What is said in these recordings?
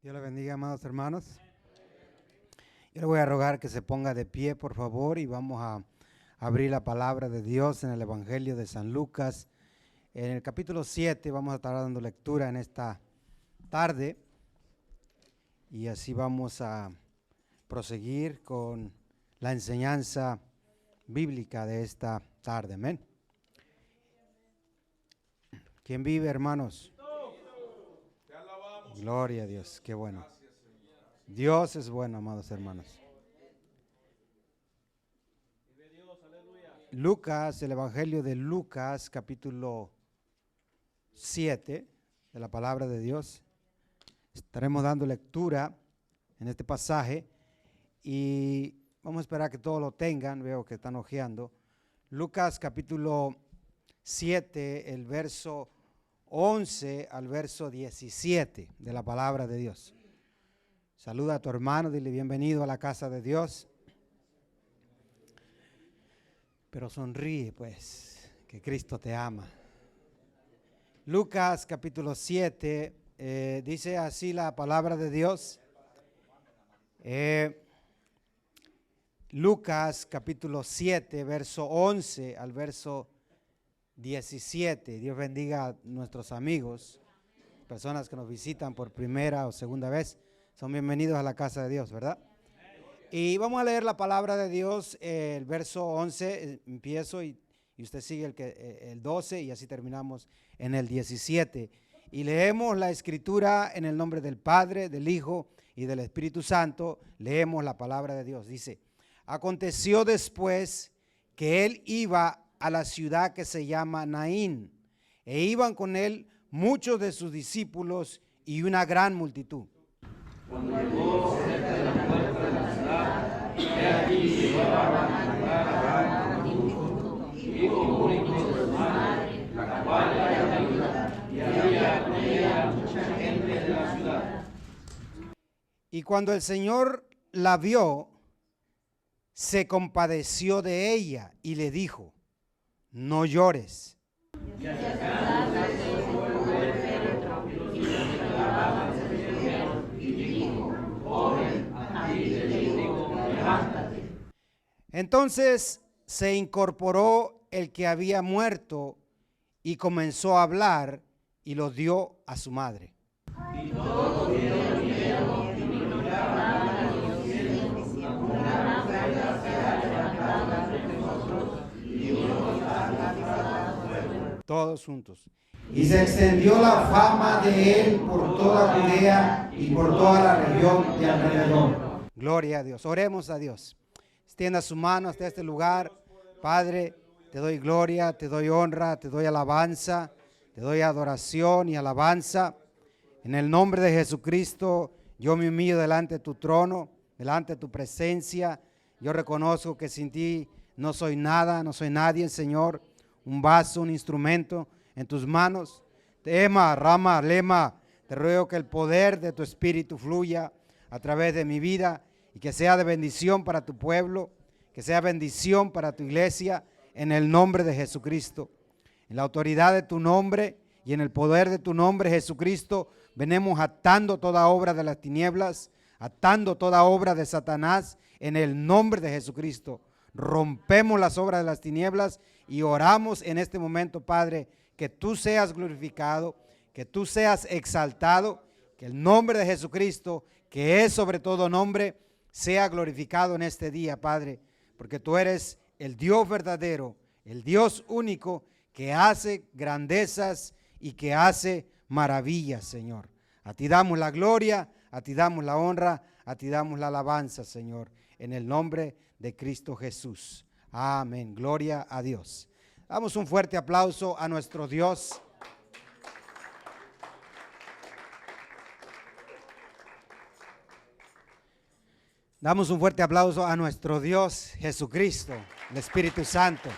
Dios le bendiga, amados hermanos. Yo le voy a rogar que se ponga de pie, por favor, y vamos a abrir la palabra de Dios en el Evangelio de San Lucas. En el capítulo 7 vamos a estar dando lectura en esta tarde y así vamos a proseguir con la enseñanza bíblica de esta tarde. Amén. ¿Quién vive, hermanos? Gloria a Dios, qué bueno. Dios es bueno, amados hermanos. Lucas, el Evangelio de Lucas, capítulo 7 de la palabra de Dios. Estaremos dando lectura en este pasaje y vamos a esperar que todos lo tengan. Veo que están hojeando. Lucas, capítulo 7, el verso 11 al verso 17 de la palabra de Dios. Saluda a tu hermano, dile bienvenido a la casa de Dios. Pero sonríe, pues, que Cristo te ama. Lucas capítulo 7, dice así la palabra de Dios. Lucas capítulo 7, verso 11 al verso 17. Dios bendiga a nuestros amigos, personas que nos visitan por primera o segunda vez. Son bienvenidos a la casa de Dios, ¿verdad? Y vamos a leer la palabra de Dios, el verso 11, empiezo y usted sigue el 12 y así terminamos en el 17. Y leemos la escritura en el nombre del Padre, del Hijo y del Espíritu Santo. Leemos la palabra de Dios. Dice: aconteció después que él iba a la ciudad que se llama Naín, e iban con él muchos de sus discípulos y una gran multitud. Cuando llegó cerca de la puerta de la ciudad, he aquí llevaban a lugar hijo único de su madre, la cual era viuda, y había con ella mucha gente de la ciudad. Y cuando el Señor la vio, se compadeció de ella y le dijo: no llores. Y acercándose fue el féretro, y los que lavaban se detuvieron, y dijo: joven, a ti te digo, levántate. Entonces se incorporó el que había muerto y comenzó a hablar y lo dio a su madre. Y todos dieron miedo y glorificaban a Dios diciendo: una oferta será levantada entre nosotros, y Dios ha levantado fuego. Todos juntos. Y se extendió la fama de él por toda Judea y por toda la región de alrededor. Gloria a Dios. Oremos a Dios. Extienda su mano hasta este lugar. Padre, te doy gloria, te doy honra, te doy alabanza, te doy adoración y alabanza. En el nombre de Jesucristo, yo me humillo delante de tu trono, delante de tu presencia. Yo reconozco que sin ti no soy nada, no soy nadie, Señor. Un vaso, un instrumento en tus manos. Tema, rama, lema, te ruego que el poder de tu Espíritu fluya a través de mi vida y que sea de bendición para tu pueblo, que sea bendición para tu iglesia, en el nombre de Jesucristo. En la autoridad de tu nombre y en el poder de tu nombre, Jesucristo, venimos atando toda obra de las tinieblas, atando toda obra de Satanás, en el nombre de Jesucristo. Rompemos las obras de las tinieblas y oramos en este momento, Padre, que tú seas glorificado, que tú seas exaltado, que el nombre de Jesucristo, que es sobre todo nombre, sea glorificado en este día, Padre, porque tú eres el Dios verdadero, el Dios único que hace grandezas y que hace maravillas, Señor. A ti damos la gloria, a ti damos la honra, a ti damos la alabanza, Señor, en el nombre de Cristo Jesús. Amén. Gloria a Dios. Damos un fuerte aplauso a nuestro Dios. Damos un fuerte aplauso a nuestro Dios Jesucristo, el Espíritu Santo,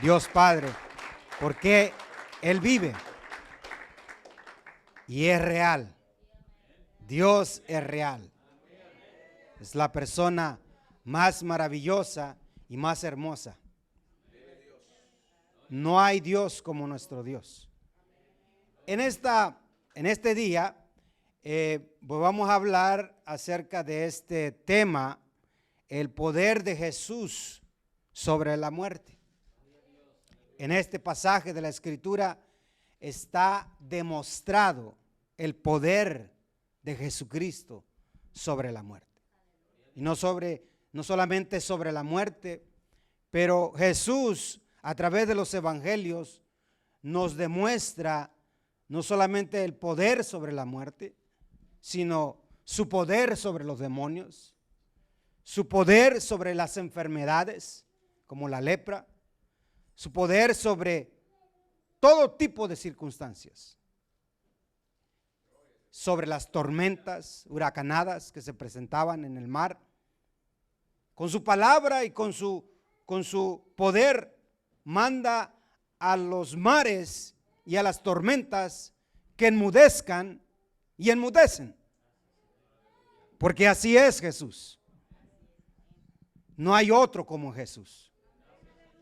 Dios Padre, porque Él vive y es real. Dios es real. Es la persona más maravillosa y más hermosa. No hay Dios como nuestro Dios. En este día Pues vamos a hablar acerca de este tema, el poder de Jesús sobre la muerte. En este pasaje de la Escritura está demostrado el poder de Jesucristo sobre la muerte. Y no solamente sobre la muerte, pero Jesús a través de los evangelios nos demuestra no solamente el poder sobre la muerte, sino su poder sobre los demonios, su poder sobre las enfermedades como la lepra, su poder sobre todo tipo de circunstancias, sobre las tormentas huracanadas que se presentaban en el mar. Con su palabra y con su poder manda a los mares y a las tormentas que enmudezcan y enmudecen. Porque así es Jesús. No hay otro como Jesús.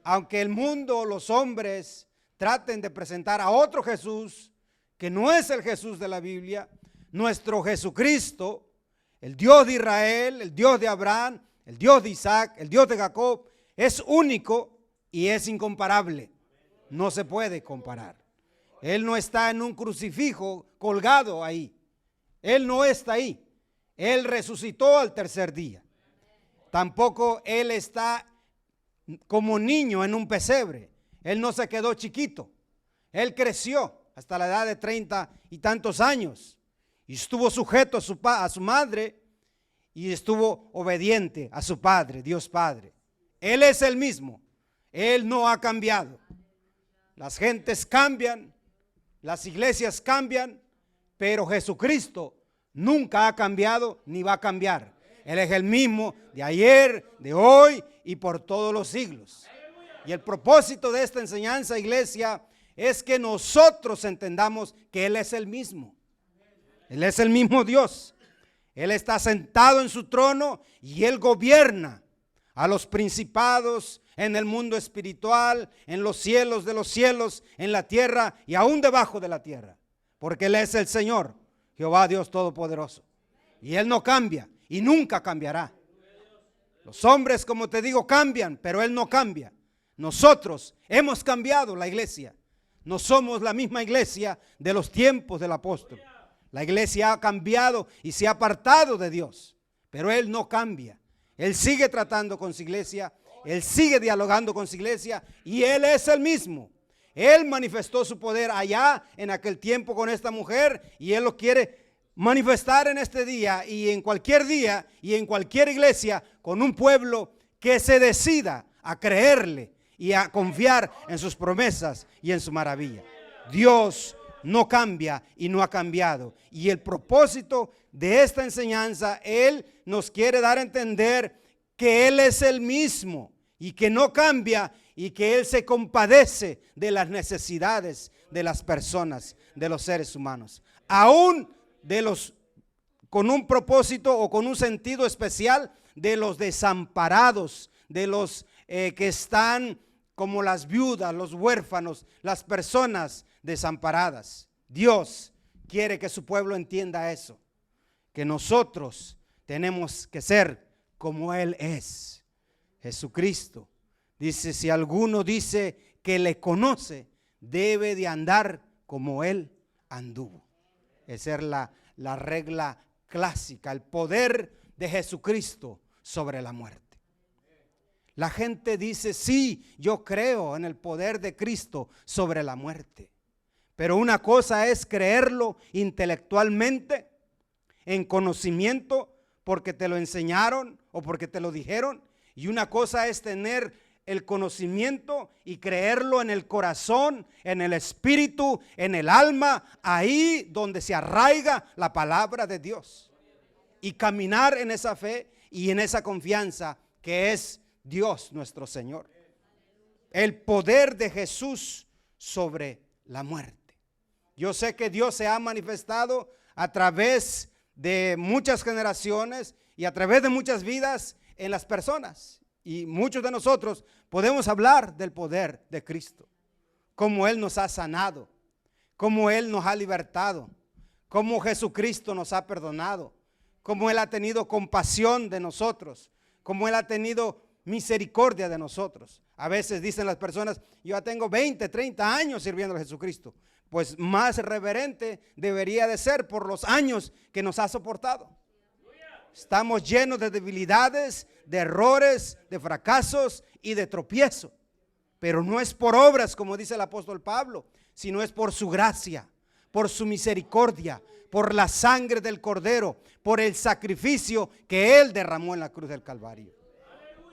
Aunque el mundo, los hombres traten de presentar a otro Jesús que no es el Jesús de la Biblia, nuestro Jesucristo, el Dios de Israel, el Dios de Abraham, el Dios de Isaac, el Dios de Jacob, es único y es incomparable. No se puede comparar. Él no está en un crucifijo colgado ahí. Él no está ahí. Él resucitó al tercer día. Tampoco Él está como niño en un pesebre. Él no se quedó chiquito. Él creció hasta la edad de 30 y tantos años. Y estuvo sujeto a su madre y estuvo obediente a su Padre, Dios Padre. Él es el mismo. Él no ha cambiado. Las gentes cambian, las iglesias cambian, pero Jesucristo nunca ha cambiado ni va a cambiar. Él es el mismo de ayer, de hoy y por todos los siglos. Y el propósito de esta enseñanza, iglesia, es que nosotros entendamos que Él es el mismo. Él es el mismo Dios. Él está sentado en su trono y Él gobierna a los principados en el mundo espiritual, en los cielos de los cielos, en la tierra y aún debajo de la tierra. Porque Él es el Señor, Jehová Dios Todopoderoso. Y Él no cambia y nunca cambiará. Los hombres, como te digo, cambian, pero Él no cambia. Nosotros hemos cambiado la iglesia. No somos la misma iglesia de los tiempos del apóstol. La iglesia ha cambiado y se ha apartado de Dios, pero Él no cambia. Él sigue tratando con su iglesia, Él sigue dialogando con su iglesia y Él es el mismo. Él manifestó su poder allá en aquel tiempo con esta mujer y Él lo quiere manifestar en este día y en cualquier iglesia con un pueblo que se decida a creerle y a confiar en sus promesas y en su maravilla. Dios no cambia y no ha cambiado. Y el propósito de esta enseñanza, Él nos quiere dar a entender que Él es el mismo y que no cambia y que Él se compadece de las necesidades de las personas, de los seres humanos. Aún con un propósito o con un sentido especial de los desamparados, de los que están como las viudas, los huérfanos, las personas desamparadas. Dios quiere que su pueblo entienda eso, que nosotros tenemos que ser como Él es. Jesucristo dice, si alguno dice que le conoce, debe de andar como Él anduvo. Esa es la regla clásica, el poder de Jesucristo sobre la muerte. La gente dice, sí, yo creo en el poder de Cristo sobre la muerte. Pero una cosa es creerlo intelectualmente, en conocimiento, porque te lo enseñaron o porque te lo dijeron. Y una cosa es tener el conocimiento y creerlo en el corazón, en el espíritu, en el alma, ahí donde se arraiga la palabra de Dios. Y caminar en esa fe y en esa confianza que es Dios nuestro Señor. El poder de Jesús sobre la muerte. Yo sé que Dios se ha manifestado a través de muchas generaciones y a través de muchas vidas en las personas. Y muchos de nosotros podemos hablar del poder de Cristo. Cómo Él nos ha sanado, cómo Él nos ha libertado, cómo Jesucristo nos ha perdonado, cómo Él ha tenido compasión de nosotros, cómo Él ha tenido misericordia de nosotros. A veces dicen las personas, yo ya tengo 20, 30 años sirviendo a Jesucristo. Pues más reverente debería de ser por los años que nos ha soportado. Estamos llenos de debilidades, de errores, de fracasos y de tropiezo. Pero no es por obras, como dice el apóstol Pablo, sino es por su gracia, por su misericordia, por la sangre del Cordero, por el sacrificio que Él derramó en la cruz del Calvario.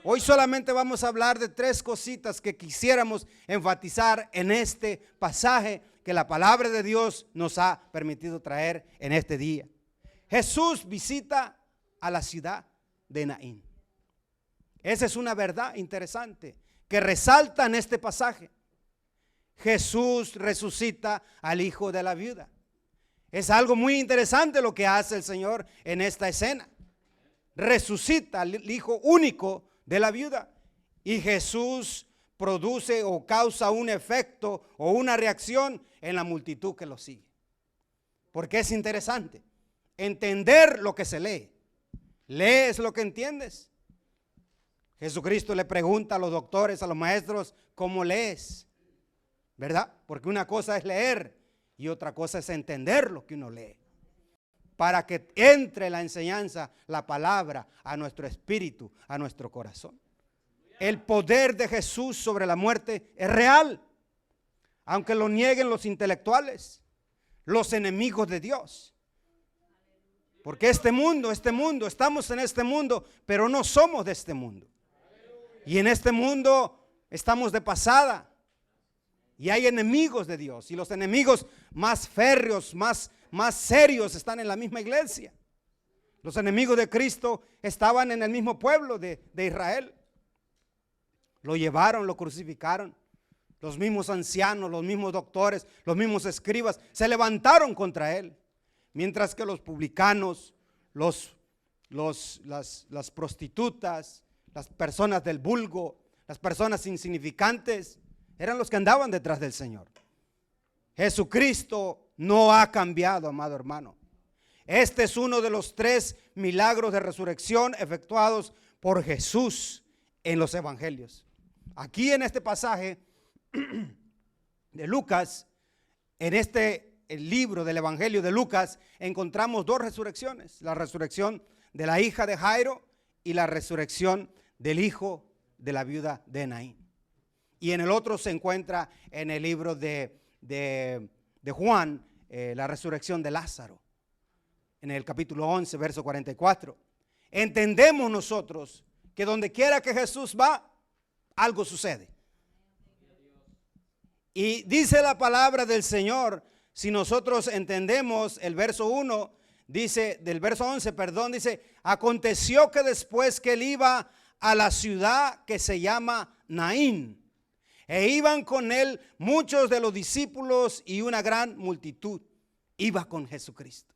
Hoy solamente vamos a hablar de 3 cositas que quisiéramos enfatizar en este pasaje que la palabra de Dios nos ha permitido traer en este día. Jesús visita a la ciudad de Naín. Esa es una verdad interesante que resalta en este pasaje. Jesús resucita al hijo de la viuda. Es algo muy interesante lo que hace el Señor en esta escena. Resucita al hijo único de la viuda. Y Jesús produce o causa un efecto o una reacción en la multitud que lo sigue. Porque es interesante entender lo que se lee. ¿Lees lo que entiendes? Jesucristo le pregunta a los doctores, a los maestros, ¿cómo lees? ¿Verdad? Porque una cosa es leer y otra cosa es entender lo que uno lee. Para que entre la enseñanza, la palabra, a nuestro espíritu, a nuestro corazón. El poder de Jesús sobre la muerte es real, aunque lo nieguen los intelectuales, los enemigos de Dios. Porque este mundo, estamos en este mundo, pero no somos de este mundo. Y en este mundo estamos de pasada. Y hay enemigos de Dios. Y los enemigos más férreos, más serios están en la misma iglesia. Los enemigos de Cristo estaban en el mismo pueblo de Israel. Lo llevaron, lo crucificaron. Los mismos ancianos, los mismos doctores, los mismos escribas se levantaron contra él. Mientras que los publicanos, las prostitutas, las personas del vulgo, las personas insignificantes, eran los que andaban detrás del Señor. Jesucristo no ha cambiado, amado hermano. Este es uno de los 3 milagros de resurrección efectuados por Jesús en los evangelios. Aquí en este pasaje de Lucas, en el libro del evangelio de Lucas, encontramos 2 resurrecciones. La resurrección de la hija de Jairo y la resurrección del hijo de la viuda de Naín. Y en el otro se encuentra en el libro de Juan, la resurrección de Lázaro, en el capítulo 11, verso 44. Entendemos nosotros que donde quiera que Jesús va, algo sucede. Y dice la palabra del Señor, si nosotros entendemos el verso 1, dice, del verso 11, perdón, dice, aconteció que después que él iba a la ciudad que se llama Naín, e iban con él muchos de los discípulos y una gran multitud. Iba con Jesucristo.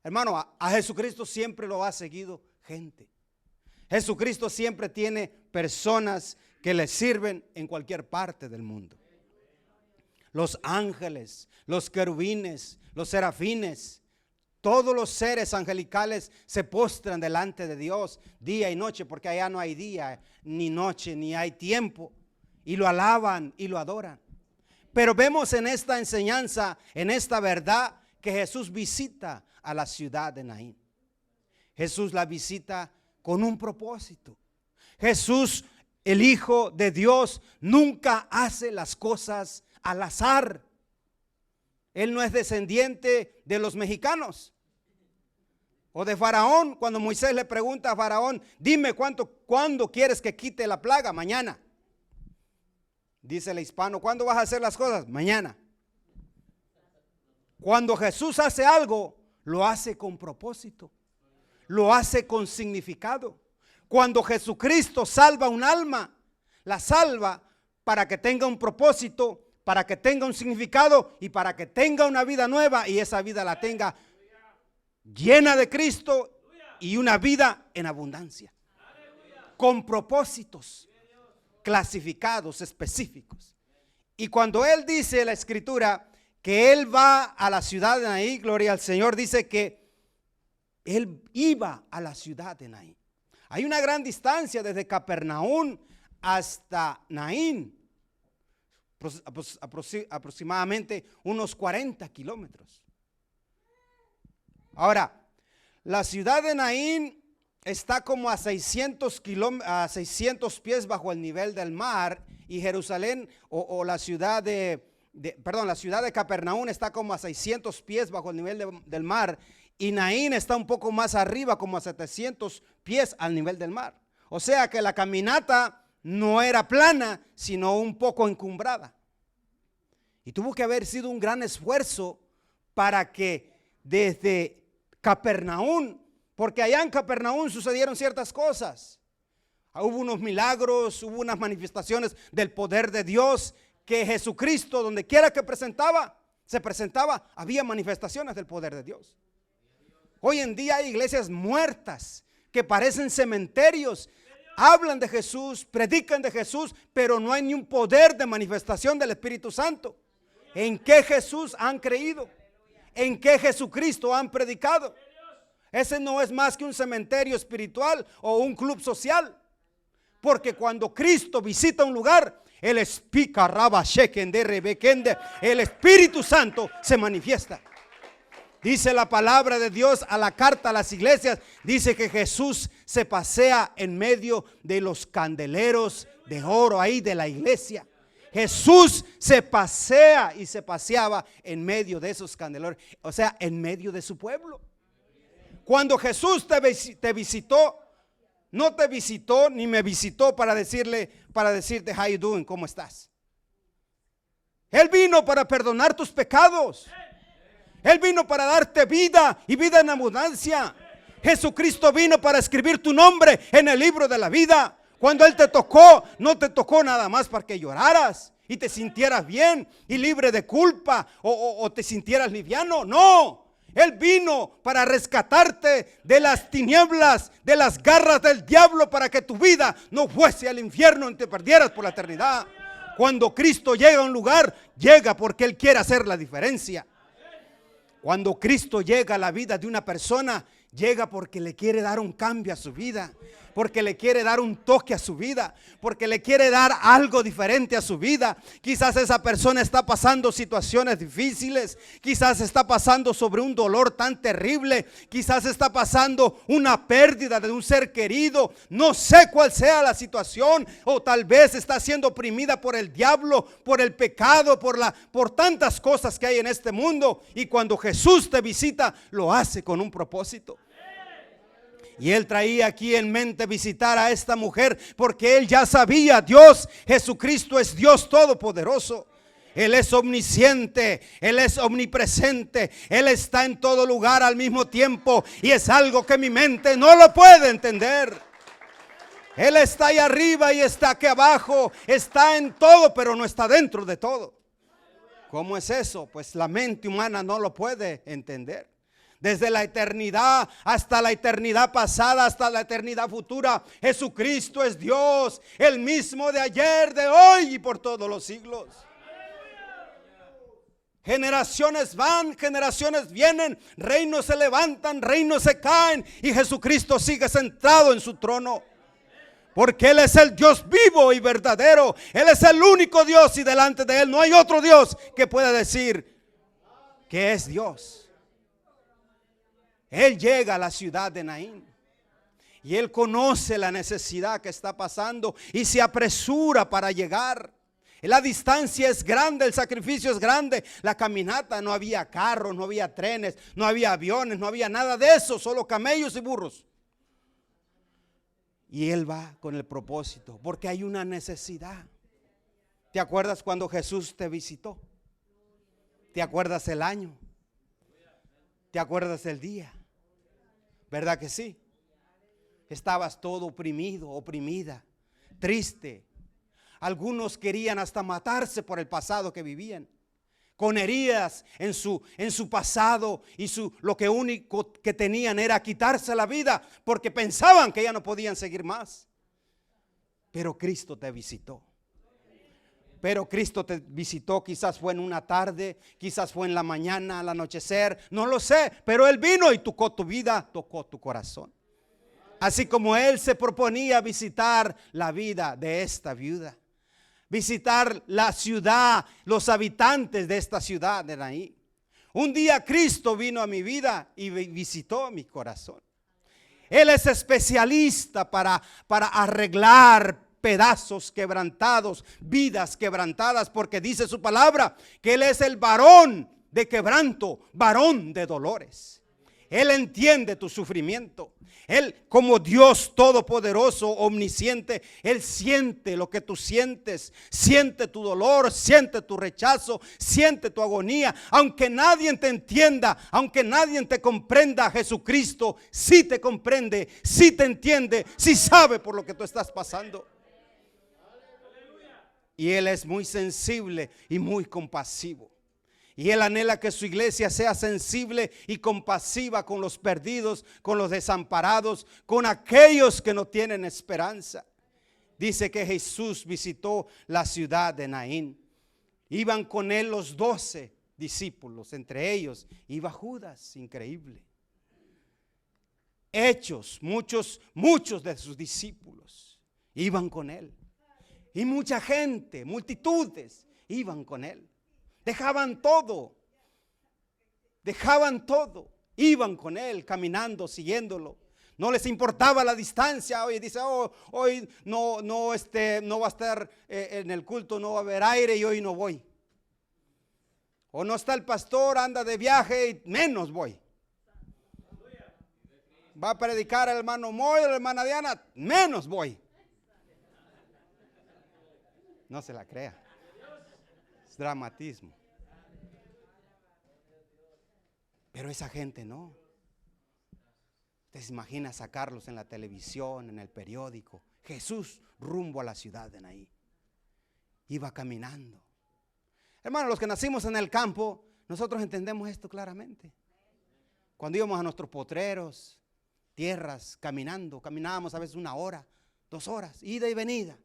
Hermano, a Jesucristo siempre lo ha seguido gente. Jesucristo siempre tiene personas que le sirven en cualquier parte del mundo. Los ángeles, los querubines, los serafines, todos los seres angelicales se postran delante de Dios día y noche, porque allá no hay día ni noche ni hay tiempo, y lo alaban y lo adoran. Pero vemos en esta enseñanza, en esta verdad, que Jesús visita a la ciudad de Naín. Jesús la visita con un propósito. Jesús, el Hijo de Dios, nunca hace las cosas al azar. Él no es descendiente de los mexicanos o de Faraón. Cuando Moisés le pregunta a Faraón, dime cuándo quieres que quite la plaga. Mañana. Dice el hispano, ¿cuándo vas a hacer las cosas? Mañana. Cuando Jesús hace algo, lo hace con propósito, lo hace con significado. Cuando Jesucristo salva un alma, la salva para que tenga un propósito, para que tenga un significado y para que tenga una vida nueva, y esa vida la tenga llena de Cristo y una vida en abundancia, con propósitos clasificados, específicos. Y cuando Él dice la Escritura que él va a la ciudad de Naín, gloria al Señor, dice que él iba a la ciudad de Naín. Hay una gran distancia desde Capernaum hasta Naín, aproximadamente unos 40 kilómetros. Ahora, la ciudad de Naín está como a 600 pies bajo el nivel del mar, y Jerusalén o la ciudad la ciudad de Capernaum está como a 600 pies bajo el nivel del mar, y Naín está un poco más arriba, como a 700 pies al nivel del mar. O sea que la caminata no era plana, sino un poco encumbrada. Y tuvo que haber sido un gran esfuerzo para que desde Capernaum, porque allá en Capernaum sucedieron ciertas cosas. Hubo unos milagros, hubo unas manifestaciones del poder de Dios, que Jesucristo, donde quiera que se presentaba, había manifestaciones del poder de Dios. Hoy en día hay iglesias muertas que parecen cementerios. Hablan de Jesús, predican de Jesús, pero no hay ni un poder de manifestación del Espíritu Santo. ¿En qué Jesús han creído? ¿En qué Jesucristo han predicado? Ese no es más que un cementerio espiritual o un club social. Porque cuando Cristo visita un lugar, el Espíritu Santo se manifiesta. Dice la palabra de Dios a la carta a las iglesias, dice que Jesús se pasea en medio de los candeleros de oro ahí de la iglesia. Jesús se pasea y se paseaba en medio de esos candeleros, o sea, en medio de su pueblo. Cuando Jesús te visitó, no te visitó ni me visitó para decirte, how you doing, ¿cómo estás? Él vino para perdonar tus pecados. Él vino para darte vida y vida en abundancia. Jesucristo vino para escribir tu nombre en el libro de la vida. Cuando Él te tocó, no te tocó nada más para que lloraras y te sintieras bien y libre de culpa o te sintieras liviano. No, Él vino para rescatarte de las tinieblas, de las garras del diablo, para que tu vida no fuese al infierno y te perdieras por la eternidad. Cuando Cristo llega a un lugar, llega porque Él quiere hacer la diferencia. Cuando Cristo llega a la vida de una persona, llega porque le quiere dar un cambio a su vida, porque le quiere dar un toque a su vida, porque le quiere dar algo diferente a su vida. Quizás esa persona está pasando situaciones difíciles, quizás está pasando sobre un dolor tan terrible, quizás está pasando una pérdida de un ser querido. No sé cuál sea la situación, o tal vez está siendo oprimida por el diablo, por el pecado, por tantas cosas que hay en este mundo. Y cuando Jesús te visita, lo hace con un propósito. Y Él traía aquí en mente visitar a esta mujer, porque Él ya sabía, Dios, Jesucristo es Dios todopoderoso. Él es omnisciente, Él es omnipresente, Él está en todo lugar al mismo tiempo, y es algo que mi mente no lo puede entender. Él está ahí arriba y está aquí abajo, está en todo, pero no está dentro de todo. ¿Cómo es eso? Pues la mente humana no lo puede entender. Desde la eternidad hasta la eternidad pasada, hasta la eternidad futura, Jesucristo es Dios, el mismo de ayer, de hoy y por todos los siglos. Generaciones van, generaciones vienen, reinos se levantan, reinos se caen, y Jesucristo sigue sentado en su trono. Porque Él es el Dios vivo y verdadero. Él es el único Dios, y delante de Él no hay otro Dios que pueda decir que es Dios. Él llega a la ciudad de Naín y Él conoce la necesidad que está pasando y se apresura para llegar. La distancia es grande, el sacrificio es grande, la caminata, no había carros, no había trenes, no había aviones, no había nada de eso, solo camellos y burros. Y Él va con el propósito, porque hay una necesidad. ¿Te acuerdas cuando Jesús te visitó? ¿Te acuerdas el año? ¿Te acuerdas el día? ¿Verdad que sí? Estabas todo oprimido, oprimida, triste. Algunos querían hasta matarse por el pasado que vivían, con heridas en su pasado, y lo que único que tenían era quitarse la vida porque pensaban que ya no podían seguir más. Pero Cristo te visitó. Pero Cristo te visitó, quizás fue en una tarde, quizás fue en la mañana, al anochecer, no lo sé, pero Él vino y tocó tu vida, tocó tu corazón. Así como Él se proponía visitar la vida de esta viuda, visitar la ciudad, los habitantes de esta ciudad de Naín. Un día Cristo vino a mi vida y visitó mi corazón. Él es especialista para arreglar pedazos quebrantados, vidas quebrantadas, porque dice su palabra que Él es el varón de quebranto, varón de dolores. Él entiende tu sufrimiento. Él, como Dios todopoderoso, omnisciente, Él siente lo que tú sientes, siente tu dolor, siente tu rechazo, siente tu agonía. Aunque nadie te entienda, aunque nadie te comprenda, Jesucristo sí te comprende, sí te entiende, sí sabe por lo que tú estás pasando. Y Él es muy sensible y muy compasivo. Y Él anhela que su iglesia sea sensible y compasiva con los perdidos, con los desamparados, con aquellos que no tienen esperanza. Dice que Jesús visitó la ciudad de Naín. Iban con Él los 12 discípulos, entre ellos iba Judas, increíble. Hechos, muchos de sus discípulos iban con Él. Y mucha gente, multitudes iban con Él. Dejaban todo, iban con Él, caminando, siguiéndolo. No les importaba la distancia. Hoy dice, hoy no va a estar en el culto, no va a haber aire y hoy no voy. O no está el pastor, anda de viaje y menos voy. Va a predicar el hermano Moy, la hermana Diana, menos voy. No se la crea. Es dramatismo. Pero esa gente no. Usted se imagina sacarlos en la televisión, en el periódico. Jesús rumbo a la ciudad de Naín. Iba caminando. Hermanos, los que nacimos en el campo, nosotros entendemos esto claramente. Cuando íbamos a nuestros potreros, tierras, caminábamos a veces 1 hora, 2 horas, ida y venida.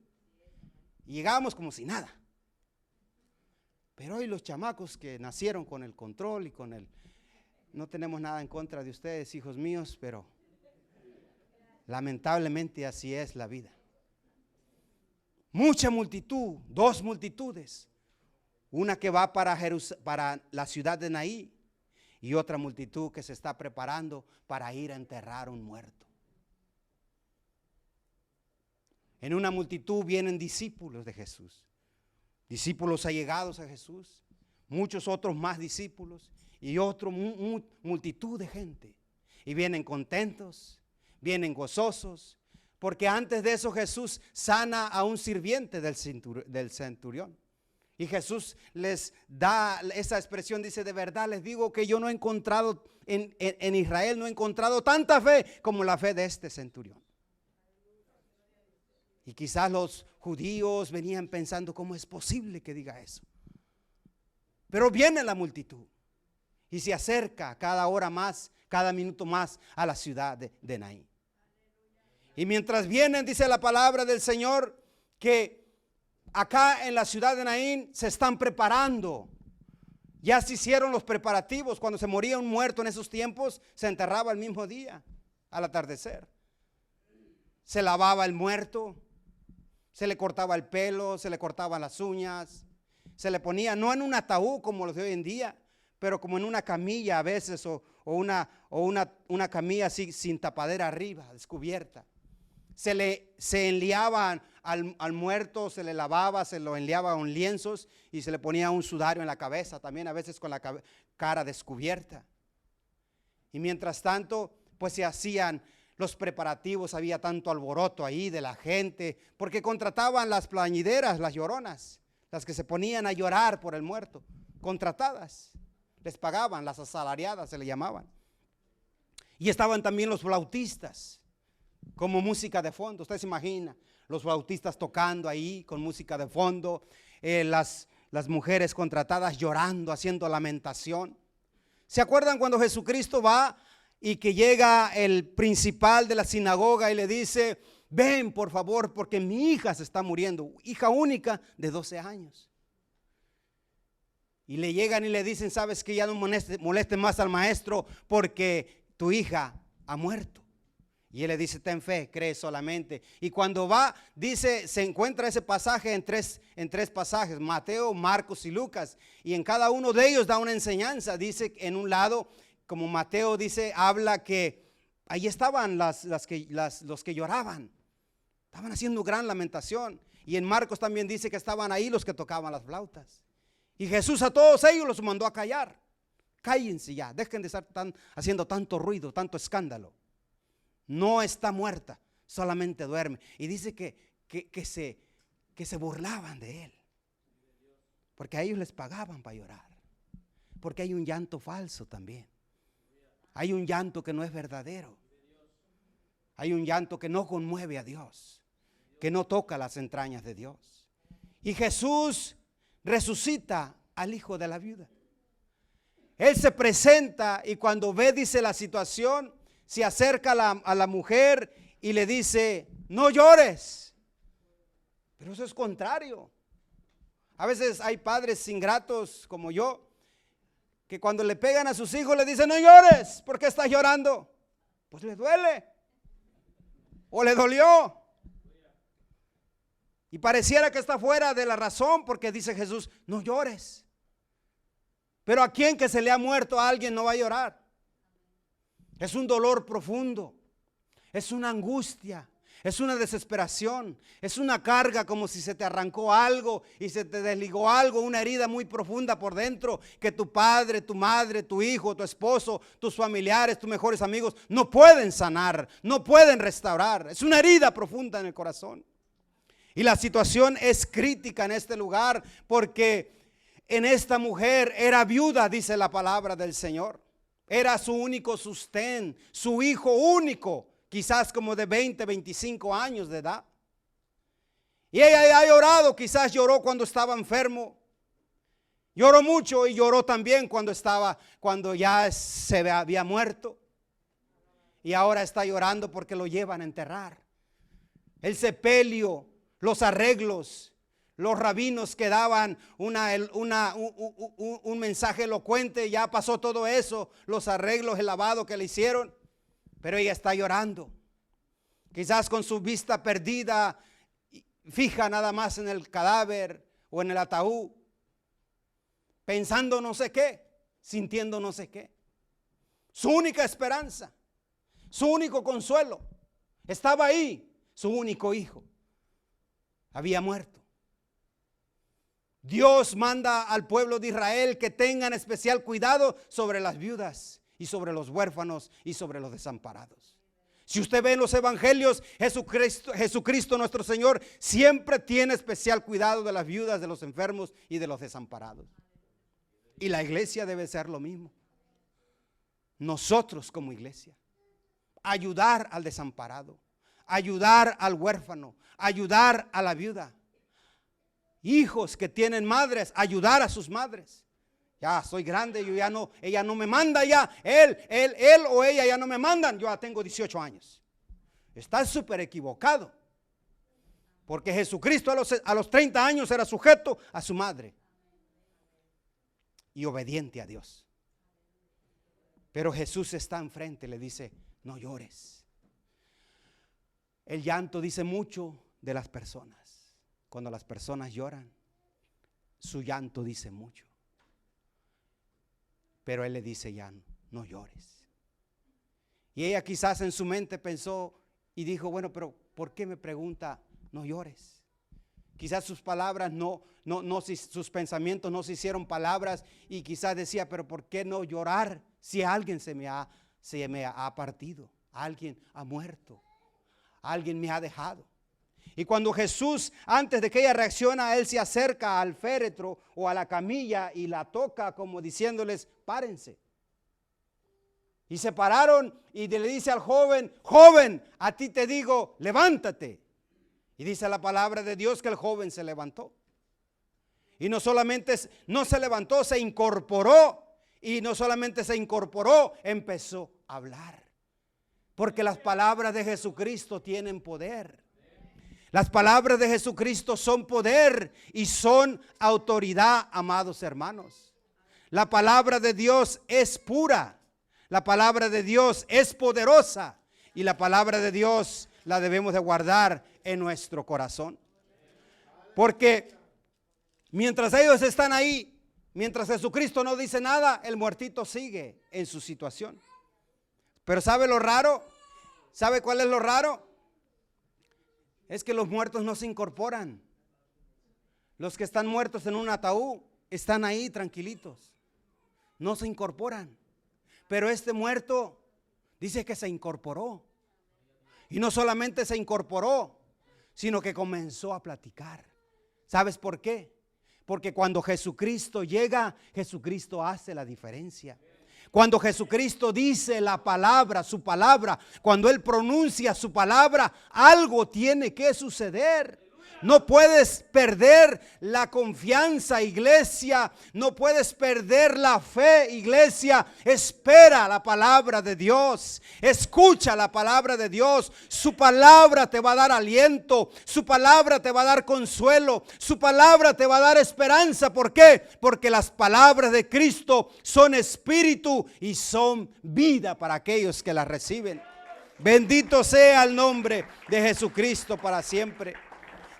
Y llegábamos como si nada. Pero hoy los chamacos que nacieron con el control y con el... No tenemos nada en contra de ustedes, hijos míos, pero lamentablemente así es la vida. Mucha multitud, 2 multitudes. Una que va para la ciudad de Naín y otra multitud que se está preparando para ir a enterrar a un muerto. En una multitud vienen discípulos de Jesús, discípulos allegados a Jesús, muchos otros más discípulos y otra multitud de gente. Y vienen contentos, vienen gozosos, porque antes de eso Jesús sana a un sirviente del centurión. Y Jesús les da esa expresión, dice, de verdad les digo que yo no he encontrado en Israel, no he encontrado tanta fe como la fe de este centurión. Y quizás los judíos venían pensando, ¿cómo es posible que diga eso? Pero viene la multitud y se acerca cada hora más, cada minuto más a la ciudad de Naín. Y mientras vienen, dice la palabra del Señor, que acá en la ciudad de Naín se están preparando. Ya se hicieron los preparativos. Cuando se moría un muerto en esos tiempos, se enterraba el mismo día, al atardecer. Se lavaba el muerto, se le cortaba el pelo, se le cortaban las uñas, se le ponía, no en un ataúd como los de hoy en día, pero como en una camilla a veces, o una camilla así sin tapadera arriba, descubierta. Se enliaban al muerto, se le lavaba, se lo enliaba con lienzos y se le ponía un sudario en la cabeza, también a veces con la cara descubierta. Y mientras tanto, pues se hacían los preparativos, había tanto alboroto ahí de la gente, porque contrataban las plañideras, las lloronas, las que se ponían a llorar por el muerto, contratadas, les pagaban, las asalariadas se le llamaban. Y estaban también los flautistas, como música de fondo. Usted se imagina, los flautistas tocando ahí con música de fondo, las mujeres contratadas llorando, haciendo lamentación. ¿Se acuerdan cuando Jesucristo va y que llega el principal de la sinagoga y le dice, ven por favor, porque mi hija se está muriendo, hija única de 12 años. Y le llegan y le dicen, sabes que ya no moleste más al maestro porque tu hija ha muerto. Y él le dice, ten fe, cree solamente. Y cuando va, dice, se encuentra ese pasaje en tres pasajes, Mateo, Marcos y Lucas. Y en cada uno de ellos da una enseñanza. Dice en un lado, como Mateo dice, habla que ahí estaban los que lloraban. Estaban haciendo gran lamentación. Y en Marcos también dice que estaban ahí los que tocaban las flautas. Y Jesús a todos ellos los mandó a callar. Cállense ya, dejen de estar haciendo tanto ruido, tanto escándalo. No está muerta, solamente duerme. Y dice que se burlaban de él, porque a ellos les pagaban para llorar. Porque hay un llanto falso también. Hay un llanto que no es verdadero. Hay un llanto que no conmueve a Dios, que no toca las entrañas de Dios. Y Jesús resucita al hijo de la viuda. Él se presenta y cuando ve, dice, la situación, se acerca a la mujer y le dice, no llores. Pero eso es contrario. A veces hay padres ingratos como yo, que cuando le pegan a sus hijos le dicen, no llores. ¿Por qué estás llorando? Pues le duele o le dolió. Y pareciera que está fuera de la razón, porque dice Jesús, no llores. Pero a quien que se le ha muerto a alguien no va a llorar. Es un dolor profundo, es una angustia, es una desesperación, es una carga, como si se te arrancó algo y se te desligó algo, una herida muy profunda por dentro que tu padre, tu madre, tu hijo, tu esposo, tus familiares, tus mejores amigos no pueden sanar, no pueden restaurar. Es una herida profunda en el corazón. Y la situación es crítica en este lugar porque en esta mujer era viuda, dice la palabra del Señor. Era su único sostén, su hijo único, quizás como de 20, 25 años de edad. Y ella ha llorado, quizás lloró cuando estaba enfermo. Lloró mucho y lloró también cuando ya se había muerto. Y ahora está llorando porque lo llevan a enterrar. El sepelio, los arreglos, los rabinos que daban un mensaje elocuente, ya pasó todo eso, los arreglos, el lavado que le hicieron, pero ella está llorando, quizás con su vista perdida, fija nada más en el cadáver o en el ataúd, pensando no sé qué, sintiendo no sé qué. Su única esperanza, su único consuelo, estaba ahí, su único hijo, había muerto. Dios manda al pueblo de Israel que tengan especial cuidado sobre las viudas y sobre los huérfanos y sobre los desamparados. Si usted ve en los evangelios, Jesucristo nuestro Señor siempre tiene especial cuidado de las viudas, de los enfermos y de los desamparados. Y la iglesia debe ser lo mismo. Nosotros como iglesia, ayudar al desamparado, ayudar al huérfano, ayudar a la viuda. Hijos que tienen madres, ayudar a sus madres. Ya soy grande, yo ya no, ella no me manda ya, él o ella ya no me mandan, yo ya tengo 18 años. Estás súper equivocado. Porque Jesucristo a los 30 años era sujeto a su madre y obediente a Dios. Pero Jesús está enfrente y le dice, no llores. El llanto dice mucho de las personas. Cuando las personas lloran, su llanto dice mucho. Pero él le dice ya, no llores. Y ella quizás en su mente pensó y dijo, bueno, pero ¿por qué me pregunta no llores? Quizás sus palabras sus pensamientos no se hicieron palabras y quizás decía, pero ¿por qué no llorar si alguien se me ha partido? Alguien ha muerto, alguien me ha dejado. Y cuando Jesús, antes de que ella reacciona, él se acerca al féretro o a la camilla y la toca como diciéndoles, párense. Y se pararon y le dice al joven, joven, a ti te digo, levántate. Y dice la palabra de Dios que el joven se levantó. Y no solamente no se levantó, se incorporó. Y no solamente se incorporó, empezó a hablar. Porque las palabras de Jesucristo tienen poder. Las palabras de Jesucristo son poder y son autoridad, amados hermanos. La palabra de Dios es pura. La palabra de Dios es poderosa. Y la palabra de Dios la debemos de guardar en nuestro corazón. Porque mientras ellos están ahí, mientras Jesucristo no dice nada, el muertito sigue en su situación. Pero ¿sabe lo raro? ¿Sabe cuál es lo raro? Es que los muertos no se incorporan. Los que están muertos en un ataúd están ahí tranquilitos. No se incorporan. Pero este muerto dice que se incorporó. Y no solamente se incorporó, sino que comenzó a platicar. ¿Sabes por qué? Porque cuando Jesucristo llega, Jesucristo hace la diferencia. Cuando Jesucristo dice la palabra, su palabra, cuando Él pronuncia su palabra, algo tiene que suceder. No puedes perder la confianza, iglesia. No puedes perder la fe, iglesia. Espera la palabra de Dios. Escucha la palabra de Dios. Su palabra te va a dar aliento. Su palabra te va a dar consuelo. Su palabra te va a dar esperanza. ¿Por qué? Porque las palabras de Cristo son espíritu y son vida para aquellos que las reciben. Bendito sea el nombre de Jesucristo para siempre.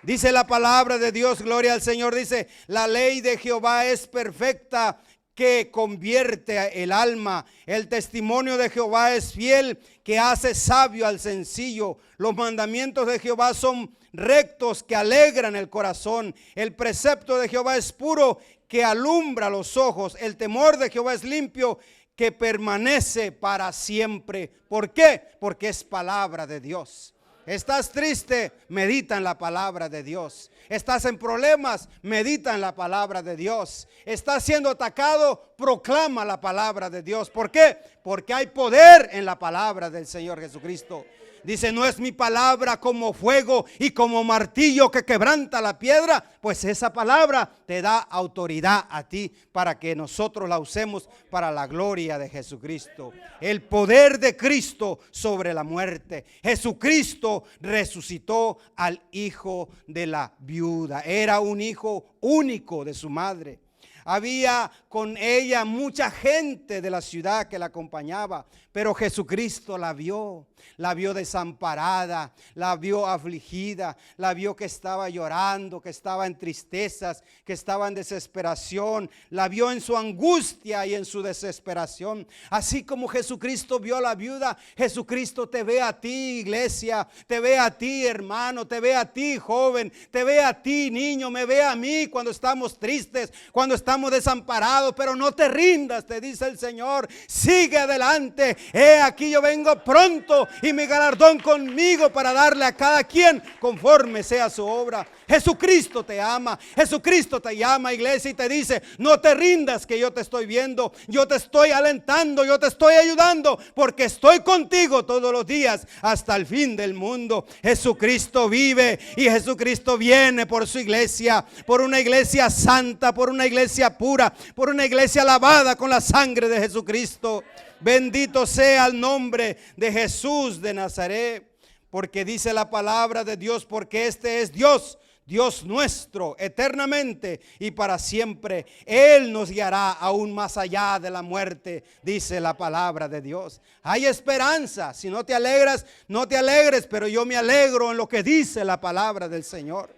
Dice la palabra de Dios, gloria al Señor, dice, la ley de Jehová es perfecta, que convierte el alma. El testimonio de Jehová es fiel, que hace sabio al sencillo. Los mandamientos de Jehová son rectos, que alegran el corazón. El precepto de Jehová es puro, que alumbra los ojos. El temor de Jehová es limpio, que permanece para siempre. ¿Por qué? Porque es palabra de Dios. Estás triste, medita en la palabra de Dios. Estás en problemas, medita en la palabra de Dios. Estás siendo atacado, proclama la palabra de Dios. ¿Por qué? Porque hay poder en la palabra del Señor Jesucristo. Dice, no es mi palabra como fuego y como martillo que quebranta la piedra. Pues esa palabra te da autoridad a ti para que nosotros la usemos para la gloria de Jesucristo. El poder de Cristo sobre la muerte. Jesucristo resucitó al hijo de la viuda. Era un hijo único de su madre. Había con ella mucha gente de la ciudad que la acompañaba, pero Jesucristo la vio desamparada, la vio afligida, la vio que estaba llorando, que estaba en tristezas, que estaba en desesperación, la vio en su angustia y en su desesperación. Así como Jesucristo vio a la viuda, Jesucristo te ve a ti, iglesia, te ve a ti, hermano, te ve a ti, joven, te ve a ti, niño, me ve a mí cuando estamos tristes, cuando estamos desamparados, pero no te rindas, te dice el Señor, sigue adelante. He aquí yo vengo pronto y mi galardón conmigo para darle a cada quien conforme sea su obra. Jesucristo te ama, Jesucristo te llama, iglesia, y te dice, no te rindas, que yo te estoy viendo, yo te estoy alentando, yo te estoy ayudando, porque estoy contigo todos los días hasta el fin del mundo. Jesucristo vive y Jesucristo viene por su iglesia, por una iglesia santa, por una iglesia pura, por una iglesia lavada con la sangre de Jesucristo. Bendito sea el nombre de Jesús de Nazaret, porque dice la palabra de Dios, porque este es Dios, Dios nuestro, eternamente y para siempre. Él nos guiará aún más allá de la muerte, dice la palabra de Dios. Hay esperanza. Si no te alegras, no te alegres, pero yo me alegro en lo que dice la palabra del Señor.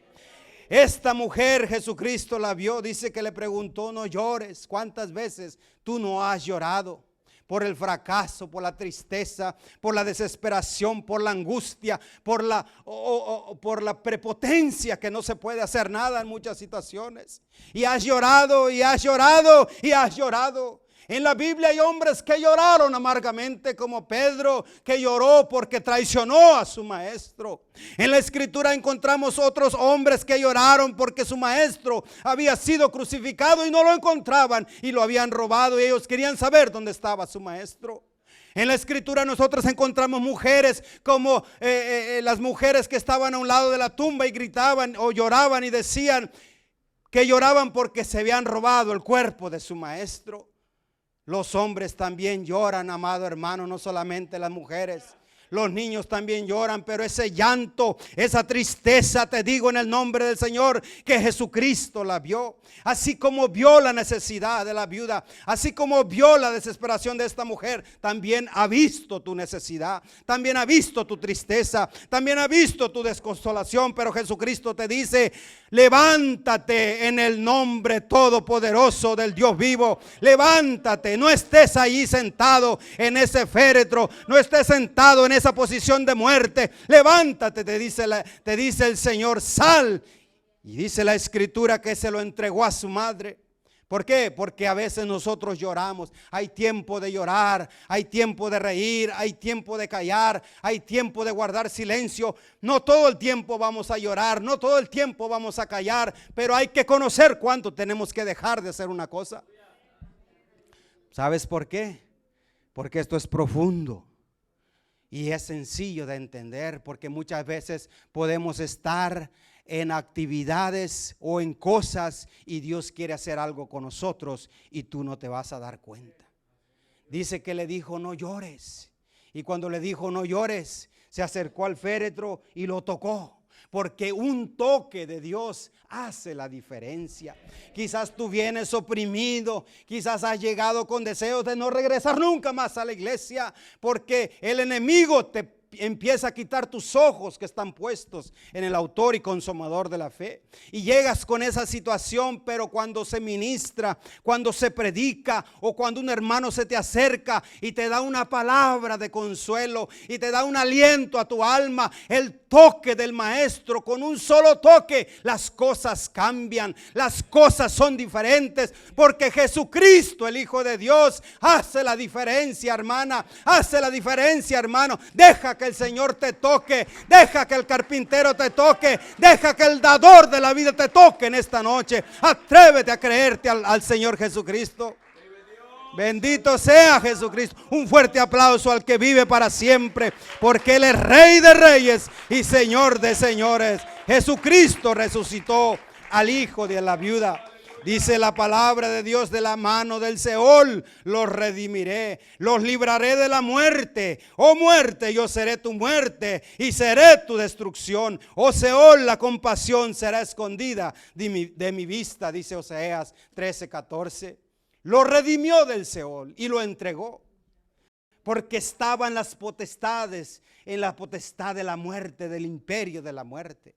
Esta mujer, Jesucristo la vio, dice que le preguntó, no llores. ¿Cuántas veces tú no has llorado? Por el fracaso, por la tristeza, por la desesperación, por la angustia, por la prepotencia que no se puede hacer nada en muchas situaciones. Y has llorado, y has llorado, y has llorado. En la Biblia hay hombres que lloraron amargamente, como Pedro, que lloró porque traicionó a su maestro. En la Escritura encontramos otros hombres que lloraron porque su maestro había sido crucificado y no lo encontraban y lo habían robado, y ellos querían saber dónde estaba su maestro. En la Escritura nosotros encontramos mujeres como las mujeres que estaban a un lado de la tumba y gritaban o lloraban y decían que lloraban porque se habían robado el cuerpo de su maestro. Los hombres también lloran, amado hermano, no solamente las mujeres. Los niños también lloran, pero ese llanto, esa tristeza, te digo en el nombre del Señor, que Jesucristo la vio. Así como vio la necesidad de la viuda, así como vio la desesperación de esta mujer, también ha visto tu necesidad, también ha visto tu tristeza, también ha visto tu desconsolación. Pero Jesucristo te dice: levántate en el nombre todopoderoso del Dios vivo. Levántate, no estés ahí sentado en ese féretro, no estés sentado en esa posición de muerte. Levántate, te dice el Señor, sal. Y dice la Escritura que se lo entregó a su madre. ¿Por qué? Porque a veces nosotros lloramos. Hay tiempo de llorar, hay tiempo de reír, hay tiempo de callar, hay tiempo de guardar silencio. No todo el tiempo vamos a llorar, no todo el tiempo vamos a callar, pero hay que conocer cuánto tenemos que dejar de hacer una cosa. ¿Sabes por qué? Porque esto es profundo y es sencillo de entender, porque muchas veces podemos estar en actividades o en cosas y Dios quiere hacer algo con nosotros y tú no te vas a dar cuenta. Dice que le dijo: no llores. Y cuando le dijo no llores, se acercó al féretro y lo tocó. Porque un toque de Dios hace la diferencia. Quizás tú vienes oprimido, quizás has llegado con deseos de no regresar nunca más a la iglesia, porque el enemigo te empieza a quitar tus ojos que están puestos en el autor y consumador de la fe. Y llegas con esa situación, pero cuando se ministra, cuando se predica, o cuando un hermano se te acerca y te da una palabra de consuelo y te da un aliento a tu alma, el toque del maestro, con un solo toque las cosas cambian, las cosas son diferentes, porque Jesucristo, el Hijo de Dios, hace la diferencia, hermana, hace la diferencia, hermano. Deja que el Señor te toque, deja que el carpintero te toque, deja que el dador de la vida te toque en esta noche. Atrévete a creerte al Señor Jesucristo. Bendito sea Jesucristo. Un fuerte aplauso al que vive para siempre, porque Él es Rey de reyes y Señor de señores. Jesucristo resucitó al hijo de la viuda. Dice la palabra de Dios: de la mano del Seol los redimiré, los libraré de la muerte. Oh muerte, yo seré tu muerte y seré tu destrucción. Oh Seol, la compasión será escondida de mi vista, dice Oseas 13:14. Lo redimió del Seol y lo entregó, porque estaba en las potestades, en la potestad de la muerte, del imperio de la muerte.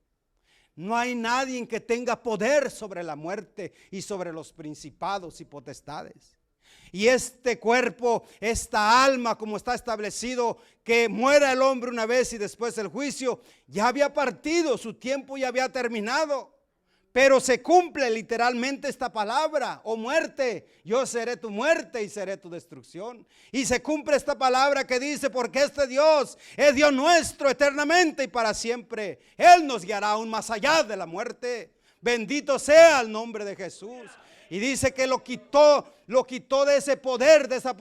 No hay nadie que tenga poder sobre la muerte y sobre los principados y potestades. Y este cuerpo, esta alma, como está establecido, que muera el hombre una vez y después el juicio, ya había partido, su tiempo ya había terminado. Pero se cumple literalmente esta palabra: oh muerte, yo seré tu muerte y seré tu destrucción. Y se cumple esta palabra que dice: porque este Dios es Dios nuestro eternamente y para siempre. Él nos guiará aún más allá de la muerte. Bendito sea el nombre de Jesús. Y dice que lo quitó de ese poder, de esa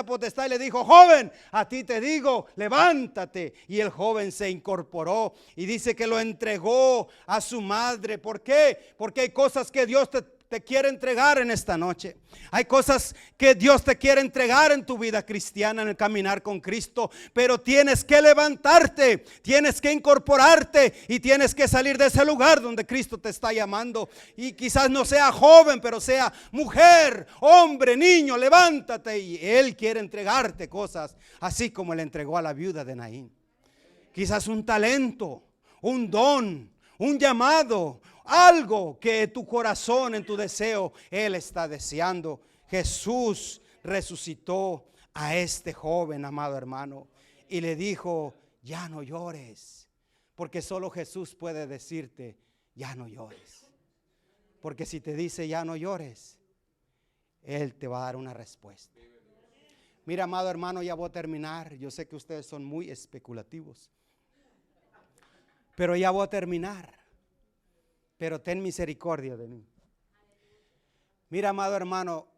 potestad, y le dijo: joven, a ti te digo, levántate. Y el joven se incorporó y dice que lo entregó a su madre. ¿Por qué? Porque hay cosas que Dios te quiere entregar en esta noche. Hay cosas que Dios te quiere entregar en tu vida cristiana, en el caminar con Cristo. Pero tienes que levantarte, tienes que incorporarte y tienes que salir de ese lugar donde Cristo te está llamando. Y quizás no sea joven, pero sea mujer, hombre, niño, levántate. Y Él quiere entregarte cosas, así como le entregó a la viuda de Naín. Quizás un talento, un don, un llamado, algo que tu corazón, en tu deseo, Él está deseando. Jesús resucitó a este joven, amado hermano, y le dijo: ya no llores. Porque solo Jesús puede decirte: ya no llores. Porque si te dice ya no llores, Él te va a dar una respuesta. Mira, amado hermano, ya voy a terminar. Yo sé que ustedes son muy especulativos, pero ya voy a terminar. Pero ten misericordia de mí. Mira, amado hermano,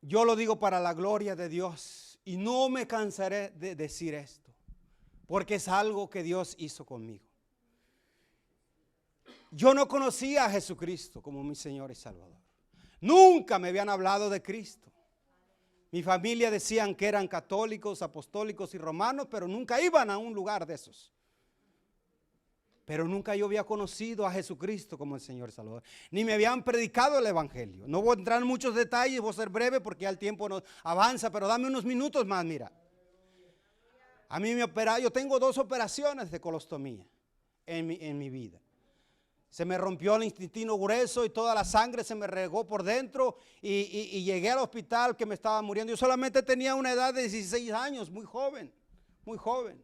yo lo digo para la gloria de Dios y no me cansaré de decir esto, porque es algo que Dios hizo conmigo. Yo no conocía a Jesucristo como mi Señor y Salvador. Nunca me habían hablado de Cristo. Mi familia decían que eran católicos, apostólicos y romanos, pero nunca iban a un lugar de esos. Pero nunca yo había conocido a Jesucristo como el Señor Salvador. Ni me habían predicado el Evangelio. No voy a entrar en muchos detalles, voy a ser breve porque ya el tiempo nos avanza, pero dame unos minutos más, mira. A mí me operaron, yo tengo 2 operaciones de colostomía en mi vida. Se me rompió el intestino grueso y toda la sangre se me regó por dentro y llegué al hospital que me estaba muriendo. Yo solamente tenía una edad de 16 años, muy joven, muy joven.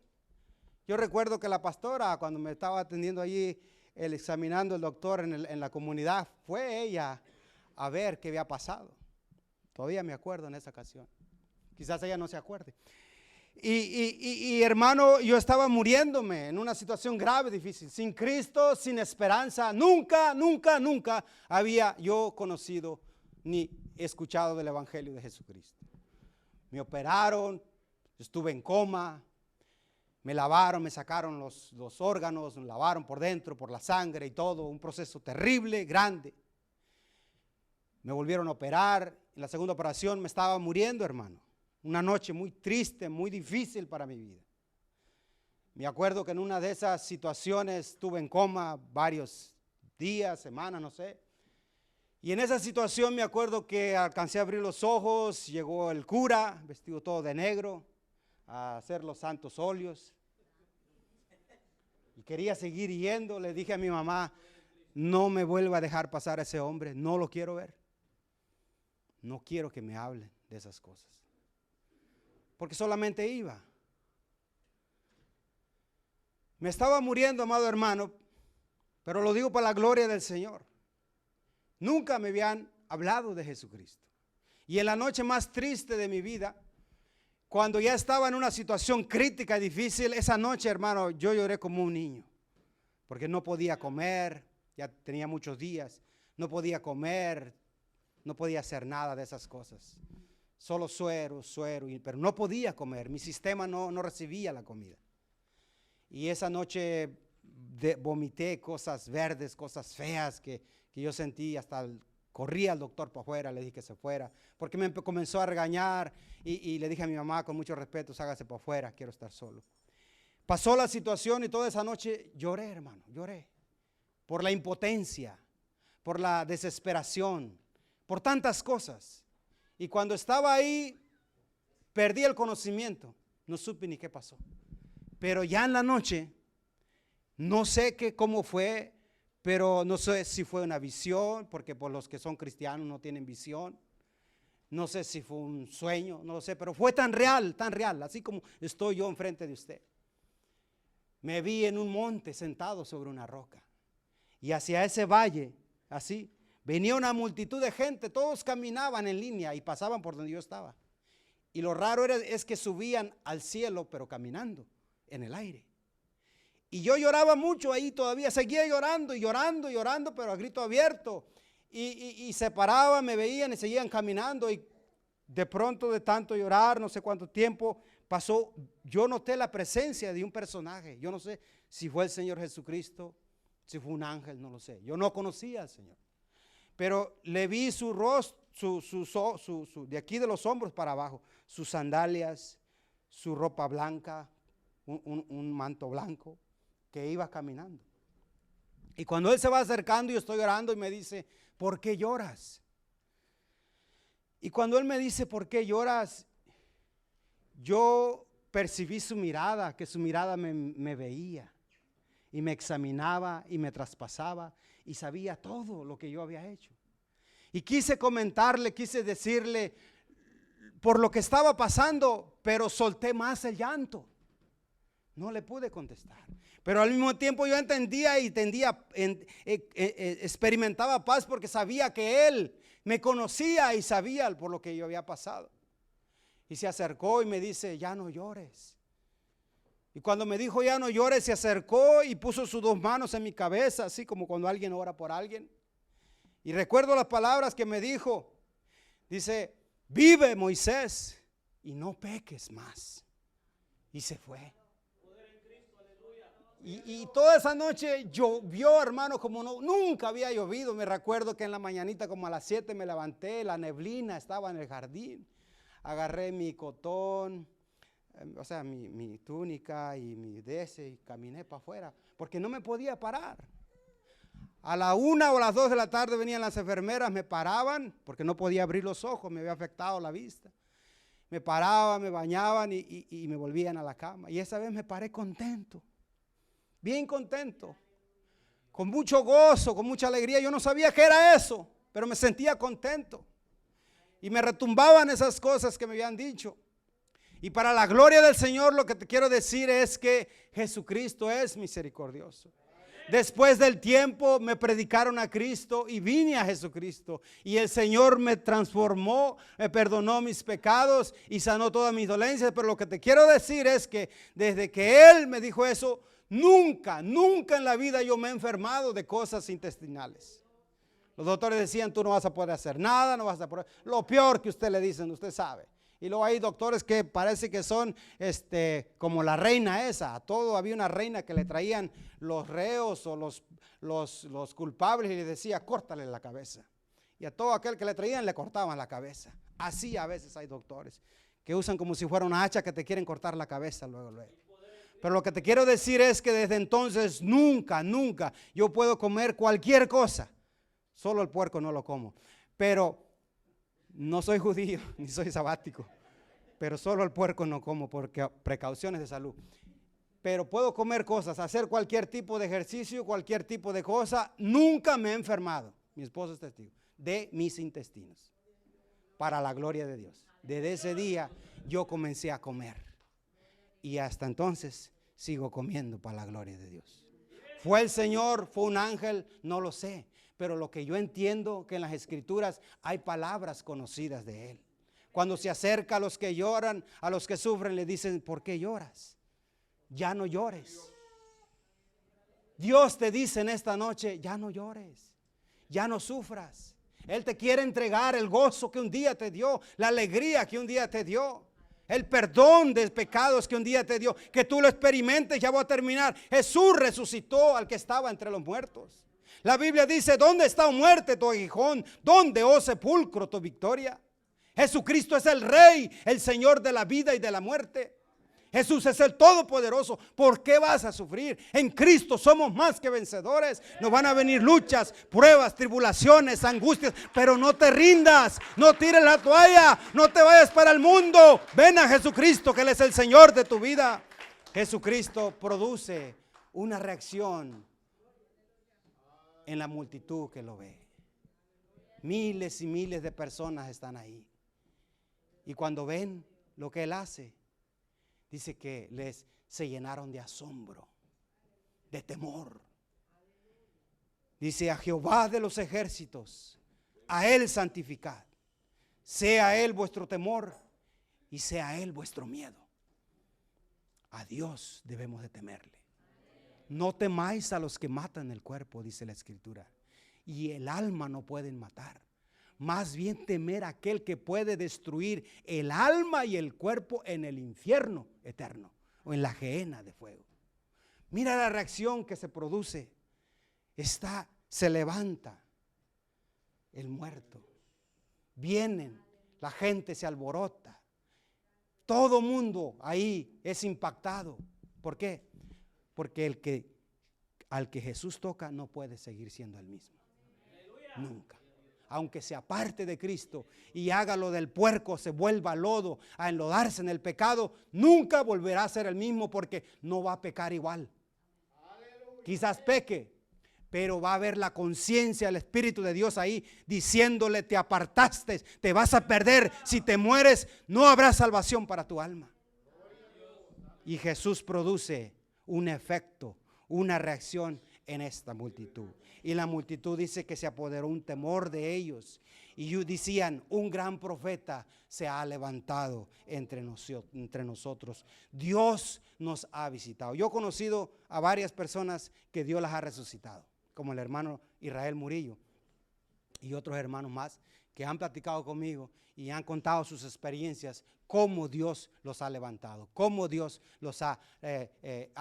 Yo recuerdo que la pastora, cuando me estaba atendiendo allí, examinando el doctor en la comunidad, fue ella a ver qué había pasado. Todavía me acuerdo en esa ocasión. Quizás ella no se acuerde. Y hermano, yo estaba muriéndome en una situación grave, difícil, sin Cristo, sin esperanza. Nunca había yo conocido ni escuchado del Evangelio de Jesucristo. Me operaron, estuve en coma, me lavaron, me sacaron los órganos, me lavaron por dentro, por la sangre y todo, un proceso terrible, grande. Me volvieron a operar, en la segunda operación me estaba muriendo, hermano. Una noche muy triste, muy difícil para mi vida. Me acuerdo que en una de esas situaciones estuve en coma varios días, semanas, no sé. Y en esa situación me acuerdo que alcancé a abrir los ojos, llegó el cura, vestido todo de negro, a hacer los santos óleos. Y quería seguir yendo, le dije a mi mamá, no me vuelva a dejar pasar a ese hombre, no lo quiero ver. No quiero que me hablen de esas cosas. Porque solamente iba. Me estaba muriendo, amado hermano, pero lo digo para la gloria del Señor. Nunca me habían hablado de Jesucristo. Y en la noche más triste de mi vida, cuando ya estaba en una situación crítica y difícil, esa noche, hermano, yo lloré como un niño. Porque no podía comer, ya tenía muchos días, no podía comer, no podía hacer nada de esas cosas. Solo suero, pero no podía comer, mi sistema no recibía la comida. Y esa noche vomité cosas verdes, cosas feas que yo sentí, corrí al doctor para afuera, le dije que se fuera, porque me comenzó a regañar y le dije a mi mamá con mucho respeto, hágase para afuera, quiero estar solo. Pasó la situación y toda esa noche lloré, hermano, lloré, por la impotencia, por la desesperación, por tantas cosas. Y cuando estaba ahí, perdí el conocimiento, no supe ni qué pasó. Pero ya en la noche, no sé cómo fue, pero no sé si fue una visión, porque por los que son cristianos no tienen visión. No sé si fue un sueño, no lo sé, pero fue tan real, así como estoy yo enfrente de usted. Me vi en un monte sentado sobre una roca y hacia ese valle, así, venía una multitud de gente, todos caminaban en línea y pasaban por donde yo estaba. Y lo raro es que subían al cielo, pero caminando en el aire. Y yo lloraba mucho ahí todavía, seguía llorando, pero a grito abierto. Y se paraban, me veían y seguían caminando. Y de pronto, de tanto llorar, no sé cuánto tiempo pasó, yo noté la presencia de un personaje. Yo no sé si fue el Señor Jesucristo, si fue un ángel, no lo sé. Yo no conocía al Señor. Pero le vi su rostro, de aquí de los hombros para abajo, sus sandalias, su ropa blanca, un manto blanco, que iba caminando. Y cuando él se va acercando, yo estoy llorando y me dice, ¿por qué lloras? Y cuando él me dice, ¿por qué lloras? Yo percibí su mirada, que su mirada me veía y me examinaba y me traspasaba y sabía todo lo que yo había hecho. Y quise comentarle, quise decirle por lo que estaba pasando, pero solté más el llanto. No le pude contestar. Pero al mismo tiempo yo entendía y experimentaba paz porque sabía que él me conocía y sabía por lo que yo había pasado. Y se acercó y me dice, ya no llores. Y cuando me dijo ya no llores, se acercó y puso sus 2 manos en mi cabeza, así como cuando alguien ora por alguien. Y recuerdo las palabras que me dijo. Dice, vive Moisés y no peques más. Y se fue. Y toda esa noche llovió, hermano, como nunca había llovido. Me recuerdo que en la mañanita como a las 7 me levanté, la neblina estaba en el jardín. agarré mi cotón, o sea, mi túnica y mi y caminé para afuera, porque no me podía parar. A la 1 o las 2 de la tarde venían las enfermeras, me paraban, porque no podía abrir los ojos, me había afectado la vista. Me paraban, me bañaban y me volvían a la cama. Y esa vez me paré contento, bien contento, con mucho gozo, con mucha alegría. Yo no sabía qué era eso, pero me sentía contento. Y me retumbaban esas cosas que me habían dicho. Y para la gloria del Señor, lo que te quiero decir es que Jesucristo es misericordioso. Después del tiempo me predicaron a Cristo y vine a Jesucristo. Y el Señor me transformó, me perdonó mis pecados y sanó todas mis dolencias. Pero lo que te quiero decir es que desde que Él me dijo eso, nunca en la vida yo me he enfermado de cosas intestinales. Los doctores decían, tú no vas a poder hacer nada, no vas a poder. Lo peor que usted le dicen, usted sabe. Y luego hay doctores que parece que son como la reina esa. A todo había una reina que le traían los reos o los culpables y le decía, córtale la cabeza. Y a todo aquel que le traían le cortaban la cabeza. Así a veces hay doctores que usan como si fuera una hacha que te quieren cortar la cabeza luego. Pero lo que te quiero decir es que desde entonces nunca yo puedo comer cualquier cosa. Solo el puerco no lo como. Pero no soy judío ni soy sabático, pero solo el puerco no como porque precauciones de salud. Pero puedo comer cosas, hacer cualquier tipo de ejercicio, cualquier tipo de cosa. Nunca me he enfermado, mi esposo es testigo, de mis intestinos, para la gloria de Dios. Desde ese día yo comencé a comer y hasta entonces sigo comiendo para la gloria de Dios. ¿Fue el Señor? ¿Fue un ángel? No lo sé. Pero lo que yo entiendo que en las escrituras hay palabras conocidas de Él. Cuando se acerca a los que lloran, a los que sufren, le dicen, ¿por qué lloras? Ya no llores. Dios te dice en esta noche, ya no llores, ya no sufras. Él te quiere entregar el gozo que un día te dio, la alegría que un día te dio, el perdón de pecados que un día te dio, que tú lo experimentes. Ya voy a terminar. Jesús resucitó al que estaba entre los muertos. La Biblia dice, ¿dónde está, oh muerte, tu aguijón? ¿Dónde, oh sepulcro, tu victoria? Jesucristo es el Rey, el Señor de la vida y de la muerte. Jesús es el Todopoderoso. ¿Por qué vas a sufrir? En Cristo somos más que vencedores. Nos van a venir luchas, pruebas, tribulaciones, angustias, pero no te rindas, no tires la toalla, no te vayas para el mundo. Ven a Jesucristo, que Él es el Señor de tu vida. Jesucristo produce una reacción en la multitud que lo ve. Miles y miles de personas están ahí. Y cuando ven lo que Él hace, dice que se llenaron de asombro, de temor. Dice, a Jehová de los ejércitos, a Él santificad. Sea Él vuestro temor y sea Él vuestro miedo. A Dios debemos de temerle. No temáis a los que matan el cuerpo, dice la Escritura, y el alma no pueden matar. Más bien temer a aquel que puede destruir el alma y el cuerpo en el infierno eterno o en la gehenna de fuego. Mira la reacción que se produce. Se levanta el muerto. Vienen, la gente se alborota. Todo mundo ahí es impactado. ¿Por qué? Porque al que Jesús toca no puede seguir siendo el mismo. Nunca. Aunque se aparte de Cristo y haga lo del puerco, se vuelva lodo, a enlodarse en el pecado, nunca volverá a ser el mismo, porque no va a pecar igual. Quizás peque, pero va a haber la conciencia, el Espíritu de Dios ahí diciéndole, te apartaste, te vas a perder. Si te mueres, no habrá salvación para tu alma. Y Jesús produce un efecto, una reacción en esta multitud. Y la multitud dice que se apoderó un temor de ellos. Y decían, un gran profeta se ha levantado entre nosotros. Dios nos ha visitado. Yo he conocido a varias personas que Dios las ha resucitado, como el hermano Israel Murillo y otros hermanos más que han platicado conmigo y han contado sus experiencias, cómo Dios los ha levantado, cómo Dios los ha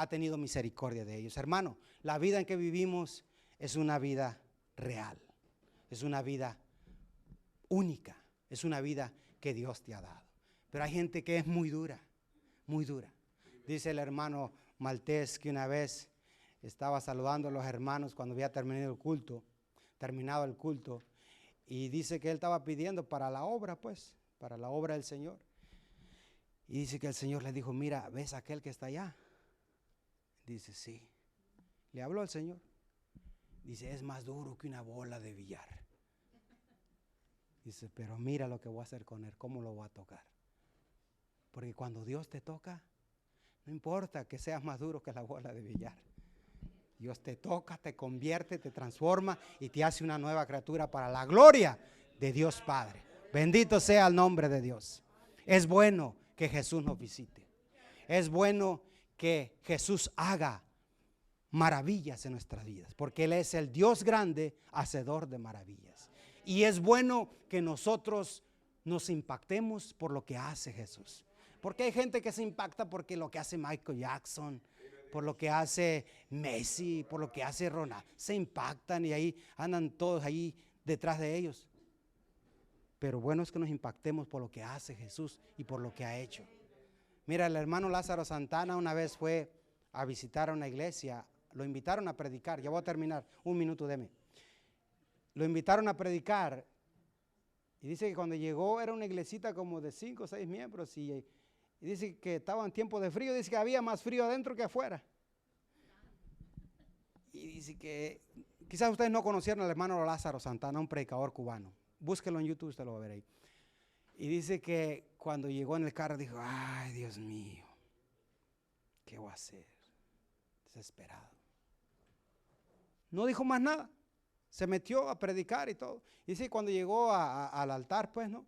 tenido misericordia de ellos. Hermano, la vida en que vivimos es una vida real, es una vida única, es una vida que Dios te ha dado. Pero hay gente que es muy dura, muy dura. Dice el hermano Maltés que una vez estaba saludando a los hermanos cuando había terminado el culto, y dice que él estaba pidiendo para la obra, pues, para la obra del Señor. Y dice que el Señor le dijo, mira, ¿ves aquel que está allá? Dice, sí. Le habló al Señor. Dice, es más duro que una bola de billar. Dice, pero mira lo que voy a hacer con él, cómo lo voy a tocar. Porque cuando Dios te toca, no importa que seas más duro que la bola de billar. Dios te toca, te convierte, te transforma y te hace una nueva criatura para la gloria de Dios Padre. Bendito sea el nombre de Dios. Es bueno que Jesús nos visite. Es bueno que Jesús haga maravillas en nuestras vidas, porque Él es el Dios grande, hacedor de maravillas. Y es bueno que nosotros nos impactemos por lo que hace Jesús. Porque hay gente que se impacta porque lo que hace Michael Jackson, por lo que hace Messi, por lo que hace Ronaldo. Se impactan y ahí andan todos ahí detrás de ellos. Pero bueno es que nos impactemos por lo que hace Jesús y por lo que ha hecho. Mira, el hermano Lázaro Santana una vez fue a visitar a una iglesia. Lo invitaron a predicar. Ya voy a terminar. Un minuto, deme. Lo invitaron a predicar. Y dice que cuando llegó era una iglesita como de 5 o 6 miembros. Y dice que estaba en tiempo de frío. Dice que había más frío adentro que afuera. Y dice que quizás ustedes no conocieron al hermano Lázaro Santana, un predicador cubano. Búsquelo en YouTube, usted lo va a ver ahí. Y dice que cuando llegó en el carro dijo, ay, Dios mío, ¿qué voy a hacer? Desesperado. No dijo más nada. Se metió a predicar y todo. Y dice que cuando llegó al altar, pues, ¿no?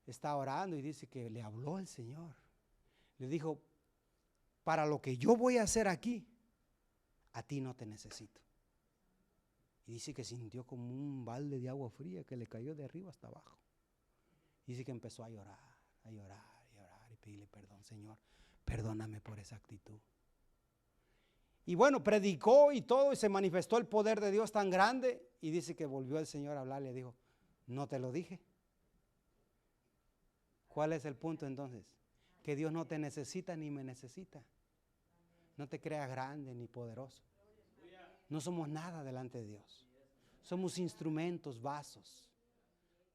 Está orando y dice que le habló el Señor. Le dijo, para lo que yo voy a hacer aquí, a ti no te necesito. Y dice que sintió como un balde de agua fría que le cayó de arriba hasta abajo. Dice que empezó a llorar, a llorar, a llorar y pedirle perdón, Señor, perdóname por esa actitud. Y bueno, predicó y todo y se manifestó el poder de Dios tan grande y dice que volvió el Señor a hablarle y dijo, no te lo dije. ¿Cuál es el punto entonces? Que Dios no te necesita ni me necesita. No te creas grande ni poderoso. No somos nada delante de Dios. Somos instrumentos, vasos.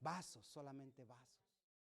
Vasos, solamente vasos.